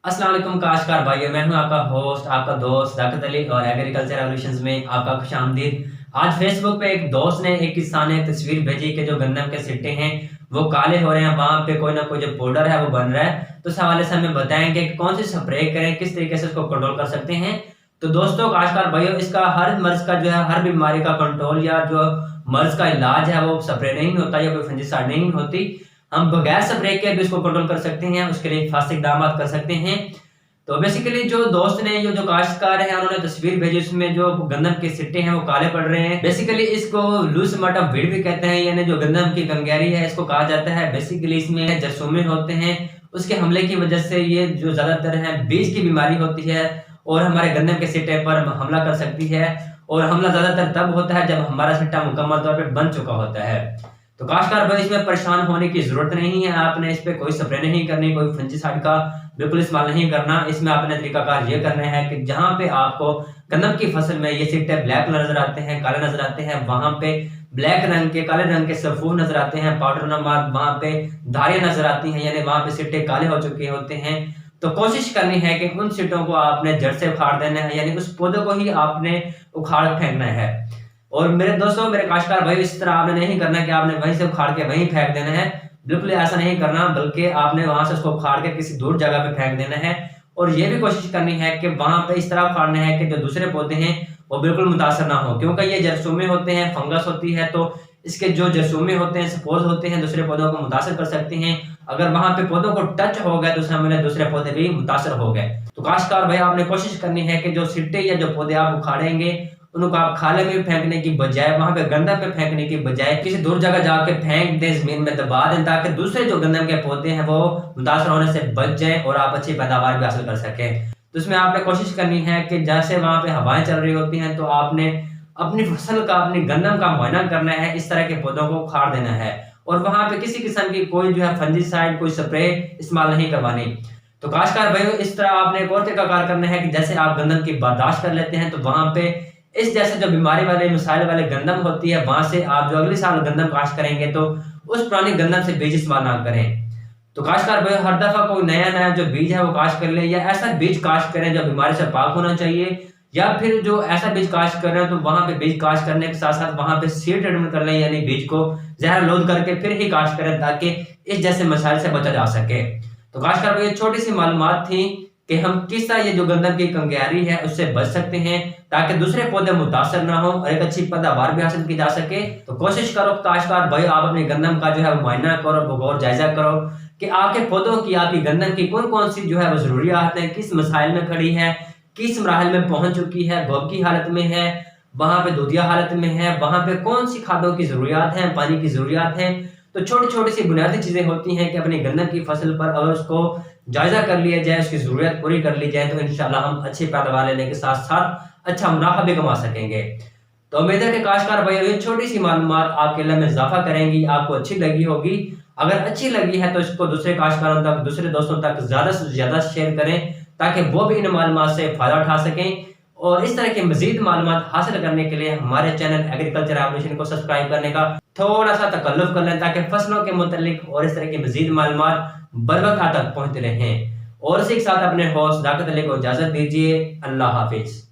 अस्सलाम वालेकुम काश्तकार भाइयों, मैं हूं आपका होस्ट, आपका दोस्त दाकत अली और एग्रीकल्चर रेवोल्यूशंस में आपका खुशामदीद। आज फेसबुक पे एक दोस्त ने, एक किसान ने तस्वीर भेजी कि जो गंदम के सिट्टे हैं वो काले हो रहे हैं, वहां पे कोई ना कोई जो पाउडर है वो बन रहा है। तो इस हवाले से हमें बताएंगे कि कौन सी स्प्रे करें, किस तरीके से इसको कंट्रोल कर सकते हैं। तो दोस्तों काश्तकार भाइयों, इसका हर मर्ज का जो है, हर बीमारी का कंट्रोल या जो मर्ज का इलाज है वो स्प्रे नहीं होता या कोई फंजिसाइड नहीं होती। हम बगैर स्प्रे के भी इसको कंट्रोल कर सकते हैं, उसके लिए फास्ट इकदाम कर सकते हैं। तो बेसिकली जो दोस्त ने, जो जो काश्तकार है, उन्होंने तस्वीर भेजी, उसमें जो गंदम के सिट्टे हैं वो काले पड़ रहे हैं। बेसिकली इसको लूज मटा भीड़ भी कहते हैं, यानी जो गंदम की कंगेरी है इसको कहा जाता है। बेसिकली इसमें जरसूमे होते हैं, उसके हमले की वजह से ये जो ज्यादातर है बीज की बीमारी होती है और हमारे गंदम के सिट्टे पर हमला कर सकती है। और हमला ज्यादातर तब होता है जब हमारा सिट्टा मुकम्मल तौर पर बन चुका होता है। तो काश्तकार भाई, इसमें परेशान होने की जरूरत नहीं है। आपने इस पे कोई स्प्रे नहीं करनी, कोई फंजीसाइड का बिल्कुल इस्तेमाल नहीं करना। इसमें आपने तरीकाकार ये करना है कि जहां पे आपको गन्नम की फसल में ये सिट्टे ब्लैक नजर आते हैं, काले नजर आते हैं, वहां पे ब्लैक रंग के, काले रंग के सफूर नजर आते हैं, पाउडर नमक, वहां पे धारियां नजर आती हैं, यानी वहां पे सिट्टे काले हो चुके होते हैं। तो कोशिश करनी है कि उन सिट्टों को आपने जड़ से उखाड़ देना है, यानी उस पौधे को ही आपने उखाड़ फेंकना है। और मेरे दोस्तों, मेरे काश्तकार भाई, इस तरह आपने नहीं करना कि आपने वहीं से उखाड़ के वहीं फेंक देना है। बिल्कुल ऐसा नहीं करना, बल्कि आपने वहां से उसको उखाड़ के किसी दूर जगह पे फेंक देना है। और ये भी कोशिश करनी है कि वहां पे इस तरह उखाड़ना है कि जो दूसरे पौधे हैं वो बिल्कुल मुतासर ना हो, क्योंकि ये जरसूमे होते हैं, फंगस होती है, तो इसके जो जरसूमे होते हैं, स्पोर्स होते हैं, दूसरे पौधों को मुतासर कर सकते हैं। अगर वहां पे पौधों को टच हो गए तो उसमें दूसरे पौधे भी मुतासर हो गए। तो काश्तकार भाई, आपने कोशिश करनी है कि जो सिट्टे या जो पौधे आप उखाड़ेंगे उनको आप खाले में फेंकने की बजाय, वहां पे गंदम पे फेंकने की बजाय किसी दूर जगह जाके फेंक दें, जमीन में दबा दें, ताकि दूसरे जो गंदम के पौधे हैं वो मुतासर होने से बच जाएं और आप अच्छी पैदावार भी हासिल कर सकें। तो इसमें आपने कोशिश करनी है कि जैसे वहां पे हवाएं चल रही होती हैं तो आपने अपनी फसल का, अपनी गंदम का मुआयना करना है, इस तरह के पौधों को उखाड़ देना है और वहां पे किसी किस्म की कोई जो है फंजीसाइड, कोई स्प्रे इस्तेमाल नहीं करवानी। तो काश्तकार भाइयों, इस तरह आपने एक और तरीका करना है कि जैसे आप गंदम की बर्दाश्त कर लेते हैं तो वहां पे इस जैसे जो बीमारी वाले, मिसाइल वाले गंदम होती है, वहां से आप जो अगले साल गंदम काश्त करेंगे तो उस पुरानी गंदम से बीज इस्तेमाल ना करें। तो काश्तकार भाई, हर दफा कोई नया नया जो बीज है वो काश्त कर ले, या ऐसा बीज काश्त करें जो बीमारी से पाक होना चाहिए, या फिर जो ऐसा बीज काश्त कर रहे हैं तो वहां पे बीज काश्त करने के साथ साथ वहां पे सीड ट्रीटमेंट कर लें, यानी बीज को जहर लोड करके फिर ही काश्त करें, ताकि इस जैसे मसाइल से बचा जा सके। तो काश्तकार भाई, छोटी सी मालूमात थी कि हम किस तरह ये जो गंदम की कंगेरी है उससे बच सकते हैं, ताकि दूसरे पौधे मुतासर ना हो और एक अच्छी पैदावार भी हासिल की जा सके। तो कोशिश करो काश्तकार भाई, आप अपने गंदम का जो है मुआयना करो, गौर जायजा करो कि आपके पौधों की, आपकी गंदम की कौन कौन सी जो है वो जरूरियात है, किस मसाइल में खड़ी है, किस मराहल में पहुंच चुकी है, गोब की हालत में है, वहां पे दूधिया हालत में है, वहां पे कौन सी खादों की जरूरियात है, पानी की जरूरियात है। तो छोटी छोटी सी बुनियादी चीजें होती हैं कि अपनी गन्नत की फसल पर अगर उसको जायजा कर लिया जाए, उसकी जरूरत पूरी कर ली जाए, तो इंशाल्लाह हम अच्छी पैदावार लेने के साथ साथ अच्छा मुनाफा भी कमा सकेंगे। तो उम्मीद है कि काश्तकार भाई, ये छोटी सी मालूमात आपके इल्म में इजाफा करेंगी, आपको अच्छी लगी होगी। अगर अच्छी लगी है तो इसको दूसरे काश्तकारों तक, दूसरे दोस्तों तक ज्यादा से ज्यादा शेयर करें, ताकि वो भी इन मालूमात से फायदा उठा सकें। और इस तरह की मजीद मालूमात हासिल करने के लिए हमारे चैनल एग्रीकल्चर रेवोल्यूशन को सब्सक्राइब करने का थोड़ा सा तकल्लुफ कर लें, ताकि फसलों के मुतालिक और इस तरह की मजीद मालूमात बर वक्त आप तक पहुंचते रहें। और इसी के साथ अपने होस्ट दाकत अली को इजाजत दीजिए। अल्लाह हाफिज।